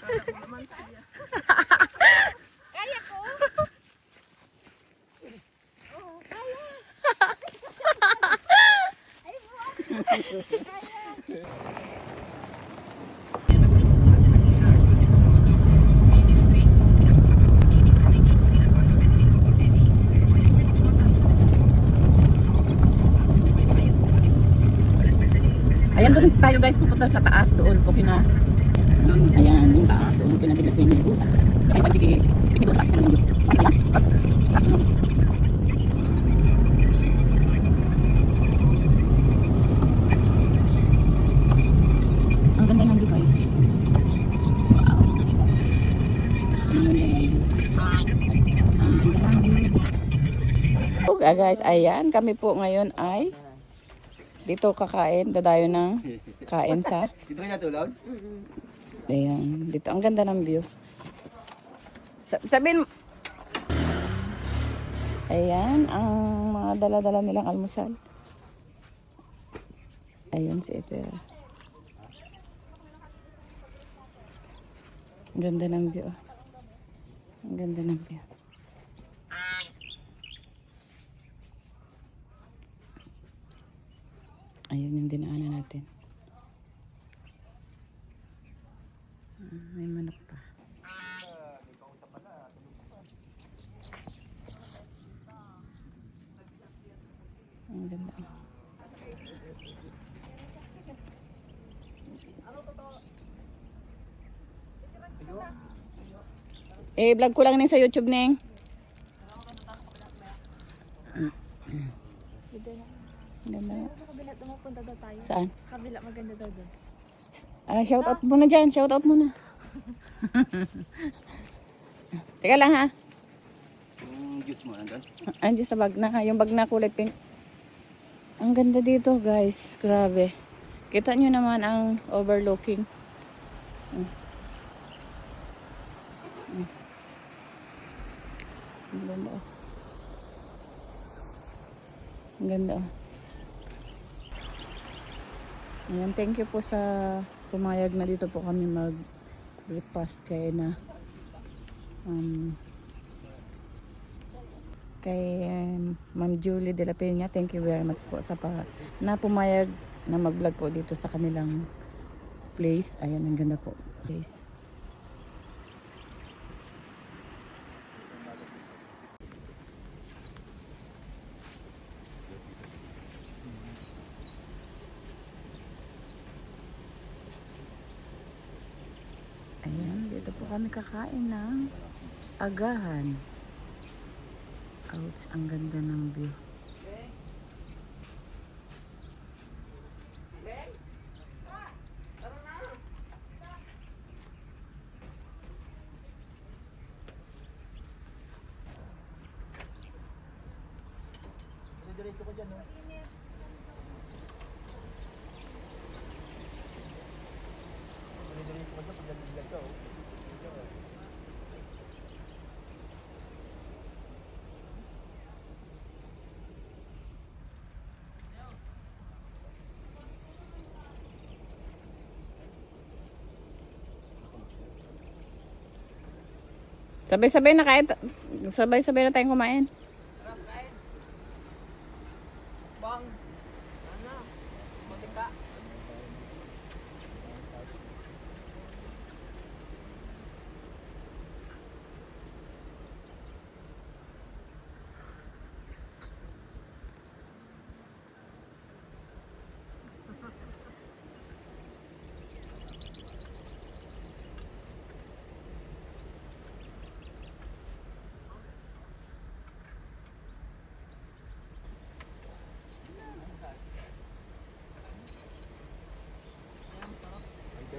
Kaya ko. Oo, kaya. Ay, kaya. Ayan, doon tayo guys, pupunta sa taas doon po kina. Ayan, yung taas doon pinagila sa inyo yung butas. Kaya pagpipigil doon sa akin sa ang ganda ng view guys. Wow. Okay guys, ayan kami po ngayon ay dito kakain, dadayo ng kain sa. Dito kayo natulog? Ayan, dito ang ganda ng view. Sabihin, ayan ang mga dala-dala nilang almusal. Ayan si Ipera. Ang ganda ng view. Ang ganda ng view. Ayun yung dinaanan natin. May manok pa. Ang ganda. Vlog ko lang din sa YouTube, Neng. Ganda. Kabila tumupunta daw tayo. Saan? Kabila maganda daw doon. Shout out muna dyan. Shout out muna. Teka lang ha. Yung juice mo, nandun? Andiyan sa bag na. Yung bag na kulay pink. Ang ganda dito guys. Grabe. Kita nyo naman ang overlooking. Ang ganda oh. Ang ganda oh. Ayan, thank you po sa pumayag na dito po kami mag-breakfast kay na kay Ma'am Julie de la Peña. Thank you very much po sa na pumayag na mag-vlog po dito sa kanilang place. Ayan, ang ganda po place. Ayan, dito po kami kakain ng agahan. Ouch, ang ganda ng view. Diretso ko dyan, no? Diretso ko dyan, pag nalilag ka, oh. Sabay-sabay na kain. Sabay-sabay na tayong kumain.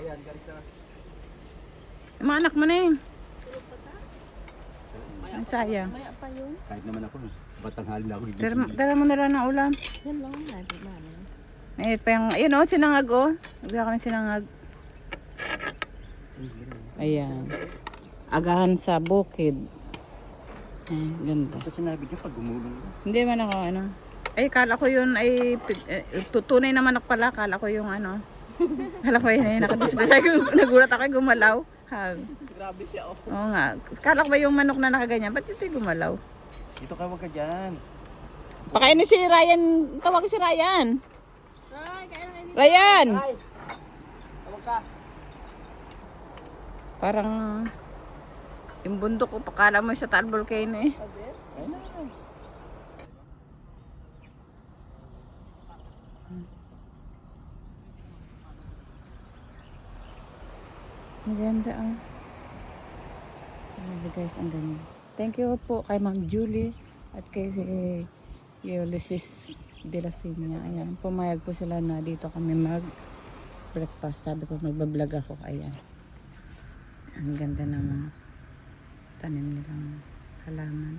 Ayan, galit na. Yung mga anak mo na yun. Ang sayang. Maya pa yun. Kahit naman ako, batang halin na ako. Dara mo na lang ng ulam. Yan lang ang nabi na. May pa yung, yun o, sinangag o. Nagbiya kami sinangag. Ayan. Agahan sa bukid. Ganda. Ito sinabi niya pag gumulong. Hindi man ako ano. Ay, kala ko yun ay tunay na manok pala. Kala ko yung ano. Kala ko yun ay nakadisbisa. Nagulat ako gumalaw. Hag. Grabe siya, oh. Oo nga. Kala ko ba yung manok na nakaganyan? Ba't ito'y gumalaw? Dito ka, wag ka dyan. Pakainin si Ryan. Tawag si Ryan. Ay, kaya na kayo. Ryan! Ay! Tawag ka. Parang yung bundok ko. Pakala mo sa Taal Volcano eh. Ay na. Ang ganda ah. Grabe guys, ang ganda. Thank you po kay Ma'am Julie at kay Ulysses de la Fina. Ayan, pumayag po sila na dito kami mag-breakfast. Sabi ko magbablog ako. Ayan. Ang ganda ng mga tanim nilang halaman.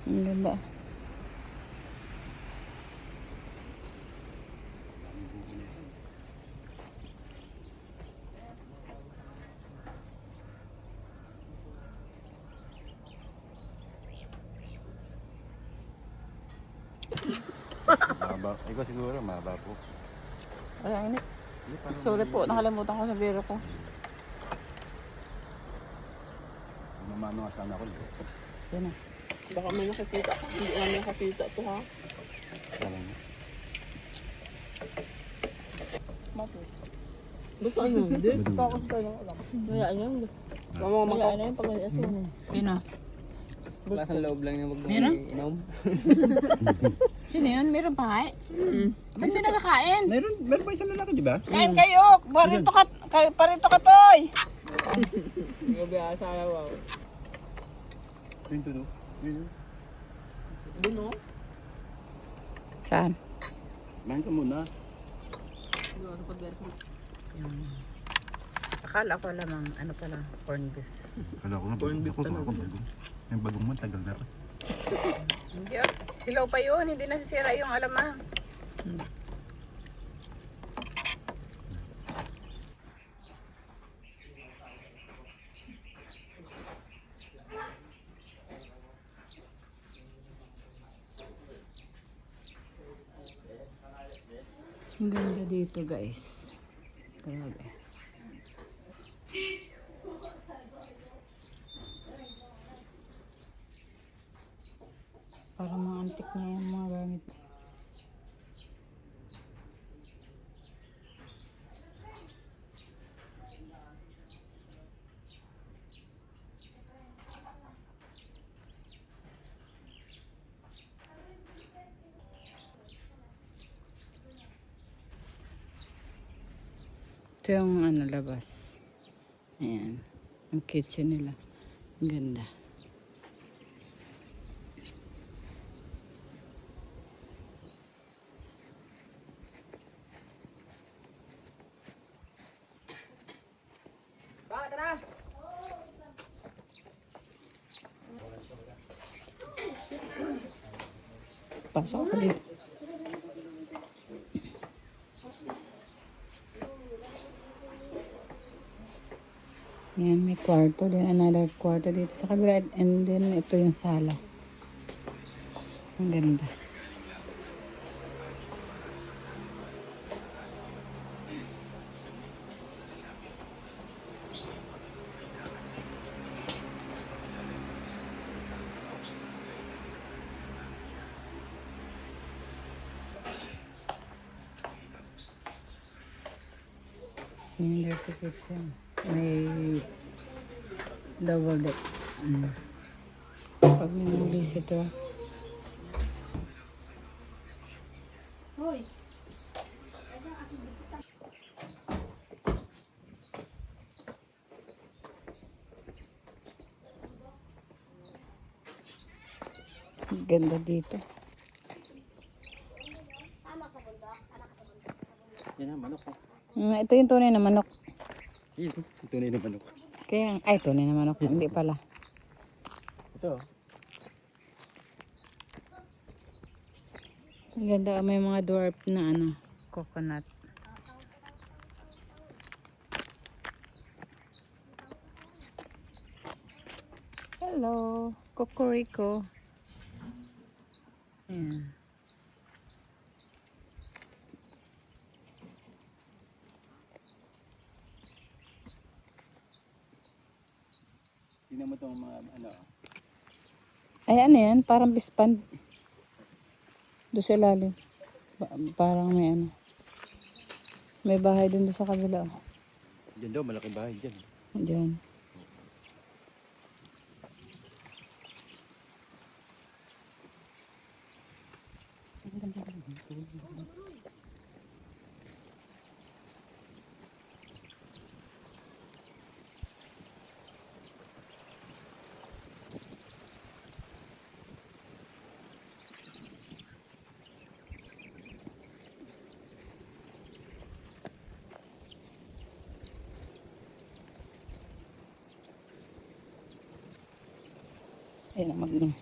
Ang ganda. Mahaba. Ikaw siguro, mahaba po. Ayan, init. Hindi, parang- Sorry po, nakalimutan ko sa biro ko. Mamano nga sana ako. Yan na. Baka may nakakita. Hindi namin nakakita to, ha? Parang Basta ano, hindi. Focus ka lang alam. Hayaan yun. Hayaan yun pag nag-asin. Sino? Lasang loob lang yung Meron? mag-inom. Sino yun? Meron pa nga eh? Ba't sino nakakain? meron pa isang lalaki, di ba? Kain kayo! Parito ka, Toy! Hindi ko biya sa ayaw. Yun to, no? Yun. Doon, no? Saan? Mahin ka muna. Akala ko lamang, ano pala, corned beef. Kala ko nga, Corned beef talaga. bagong. Yung bagong mo, tagal na pa. Hindi ah. Hilaw pa yun, hindi nasisira yung alamang. Ang ganda dito guys. Grabe. Para mga antik na yung mga gamit. Ito yung ano, labas. Ayan. Ang kitchen nila. Ang ganda. Pasok ka dito. Yan, may kwarto. Then another kwarto dito sa kabila. And then ito yung sala. Ang ganda. Yan yung dirty kitchen. May double deck. Pag may mga visitor. Ganda dito. Yan ang manok ko. Ito yung tunay na manok. Yan, ito na yung manok. Kaya, ay, tunay na manok. Hindi pala. Ito. Ang ganda. May mga dwarf na ano, coconut. Hello, Cocorico. Ayan. Tingnan mo itong mga ano. Ay, ano yan? Parang bispand. Doon sa ilalim. Parang may ano. May bahay din doon sa kabila. Oh. Diyan daw, malaking bahay dyan. Diyan. Ayan ang magno.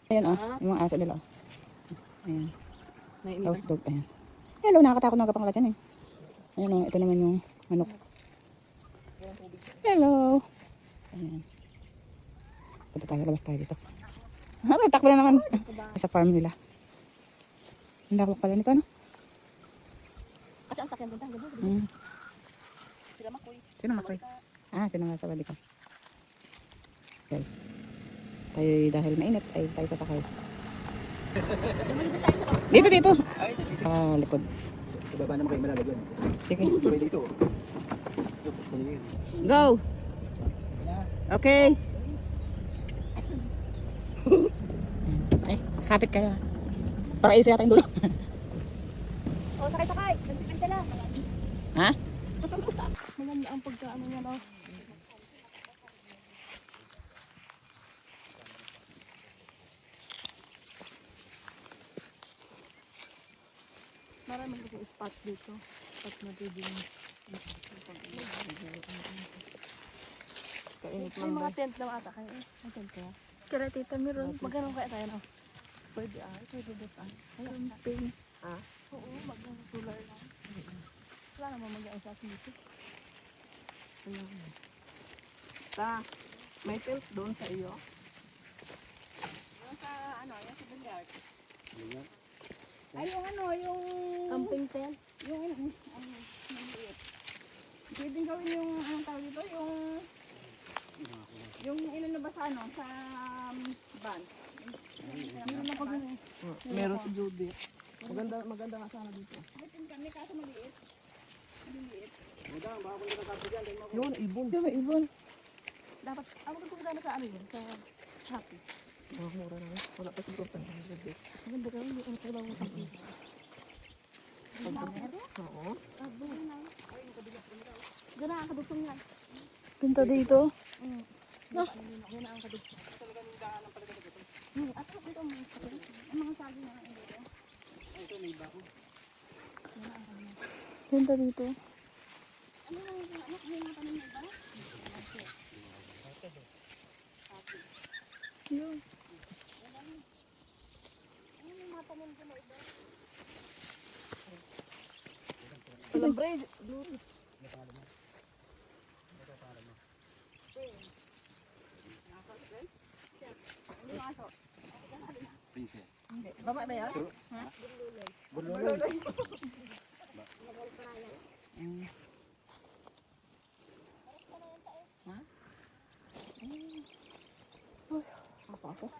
Ayan oh, yung mga aso nila oh. Ayan. House dog, ayan. Hello, nakakatakot na kapang dyan eh. Ayan oh, ito naman yung manok. Hello. Ayan. Punta tayo, labas tayo dito. May takbo na naman. Sa farm nila. Ang lawak pala nito, ano? Kasi ang sakyan doon, ganda. Sila makoy. Sino makoy? Ah, sino nga sa balik ko. Guys. Tayo dahil mainit ay tayo sasakay. Dito. Likod. Sa baba naman kayo malalagyan. Sige. Pwede dito. Go! Okay. Ay, kapit kaya. Para isa yata yung dulo. Oh, sakay. Nagpipinta lang. Ha? Maganda ang pagkaano niya, no? Maraming kasi spot dito. Spot na dito yung kainit lang. May mga tent lang ata kayo. May tent kaya? Kaya tita, meron. Magkano kaya tayo na? Pwede pwede doon. Camping. Oo, mag-solar lang. Wala naman mag-iang sa akin dito. Ayan. May tent doon sa iyo? Yung sa yung sa billiard. Ay, yung camping tent? Yung maliit. Pwedeng gawin yung, anong tawag dito? Yung ilan ba sa sa van. Meron ako dun eh. Meron si Judy. Maganda nga sana dito. Kami kaso maliit. Yun, ibon. Diba ibon? Dapat, ako magpunta na sa ano yun? Sa Shopee. Mura na. Wala pa siguro pa. Maganda ka yung ano tayo ng Shopee. Oo. Gana ang kadugtong yan. Ganda dito. No? Gana ang kadugtong. At ito ang mga sagi na dito. Ito may bako. Ganda dito. Ano yung natanim na iba? Yun. Alambre. Princess. Baba ba yan? Buloloy. Ako.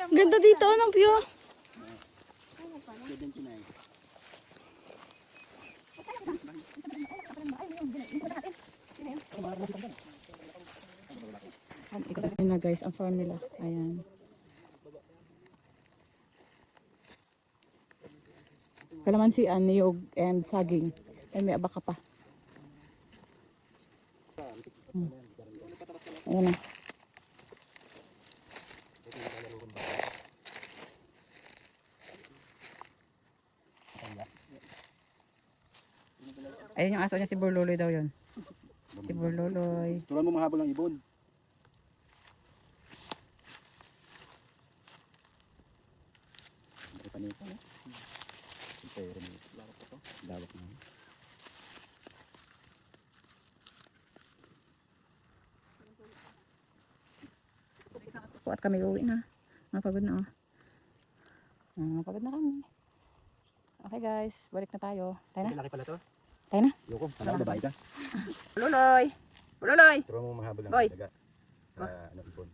Ganda dito, anong view? 79. Ayan na guys, ang farm nila. Ayan. kalamansian, niyog, and saging. And may abaka pa. Ayan na. Ayun yung aso niya, si Burloloy daw yun. Si Burloloy. Turuan mo mahabol ng ibon. Dari panita, no? Pero may lawak pa to. Dawak na. At kami uwi na. Mapagod na oh. Mapagod na kami. Okay guys, balik na tayo. Tayo na? Laki pala to. Tayo na? Yoko, sana babae ka. Burloloy! Burloloy! Turuan mo mahabol ng Boy. daga sa ano, ibon.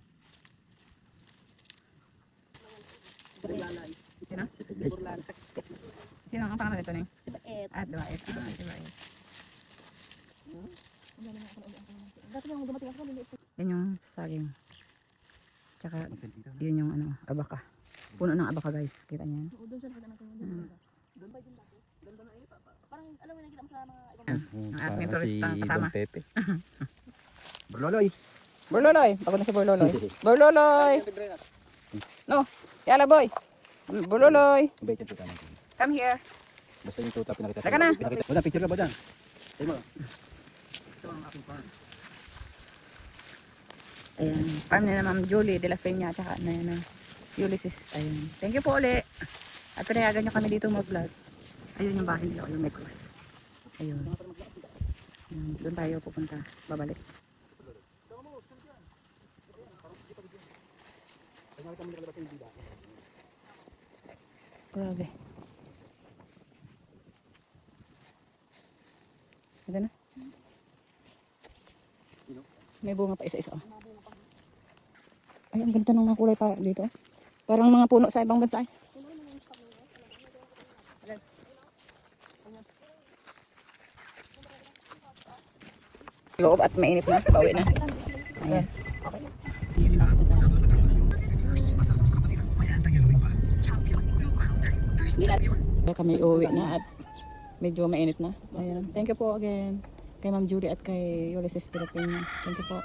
Sino? Sino ang pangalan nito, Neng? Si Baet. Ah, Bait. Si Bait. Dati nang dumating ako, liliit. Yan yung saging. Tsaka, Magsentita na. yun yung ano, abaka. Puno ng abaka guys. Kita niyo yan? Oo, doon siya nakita natin. Doon ba yung dati? Ganda na eh. Parang alam mo nakita mo sa mga ibang Ang ating turista kasama. Pepe. Burloloy. Burloloy! Pagod na si Burloloy. Burloloy! No! Yala boy! Burloloy! Sabay ka tuta natin. Come here! Basta yung tuta pinakita. Teka na. Pinakita. Bodang, picture ka Bodang. Tayo mo. Ito ang aking farm. Ayan. Farm na Ma'am Julie de la Peña. Tsaka na yan na Ulysses. Ayan. Thank you po ulit. At pinayagan nyo kami dito mag-vlog. Ayun yung bahay nila. Yung may cross. Ayun. Ayun. Doon tayo pupunta. Babalik. Grabe. Ito na. May bunga pa isa-isa. Oh. Ay, ang ganda ng mga kulay pa dito. Parang mga puno sa ibang bansa. Loob at mainit na. Pauwi na. Ayan. Kami uuwi na at medyo mainit na. Ayan. Thank you po again kay Ma'am Judy at kay Ulysses de la Peña. Thank you po.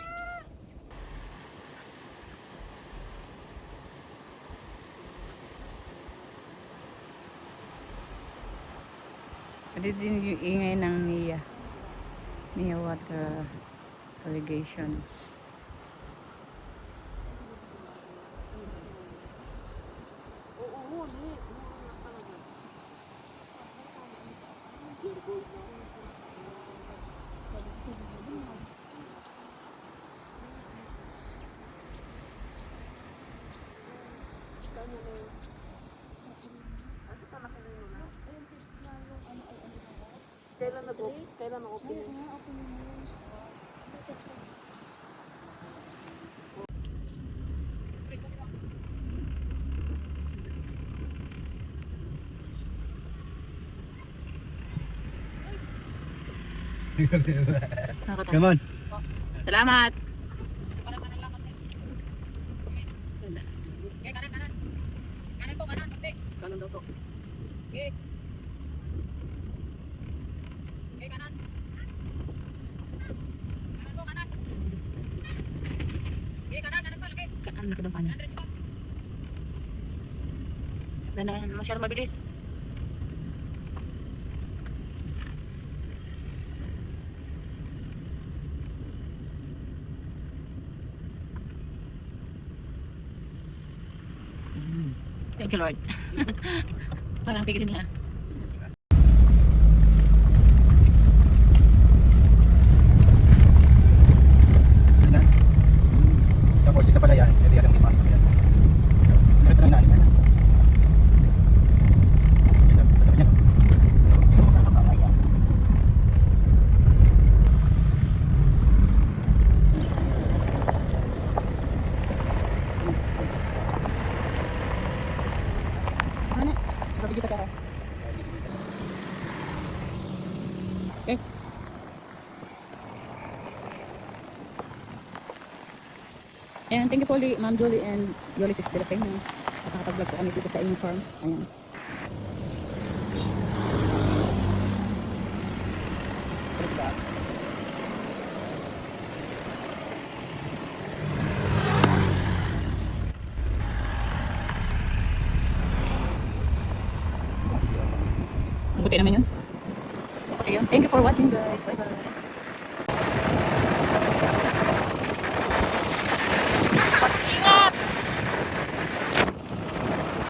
Pwede din yung ingay ng NIA water irrigation. Kailan na-open? Come on. Salamat. Kanan daw to. Saan ka daw Danaan masyado mabilis. Thank you Lord. Parang tigilin na. Tapos isa pala yan. Pwede yung limas. Ito lang natin yan. Mana? Babi kita ka. Okay. Ayan, thank you po ulit, Ma'am Julie and Ulysses de la Peña. Sa kakapag-vlog po kami dito sa inyong farm. Ayan. Puti naman yun. Puti yun. Thank you for watching guys. Bye bye.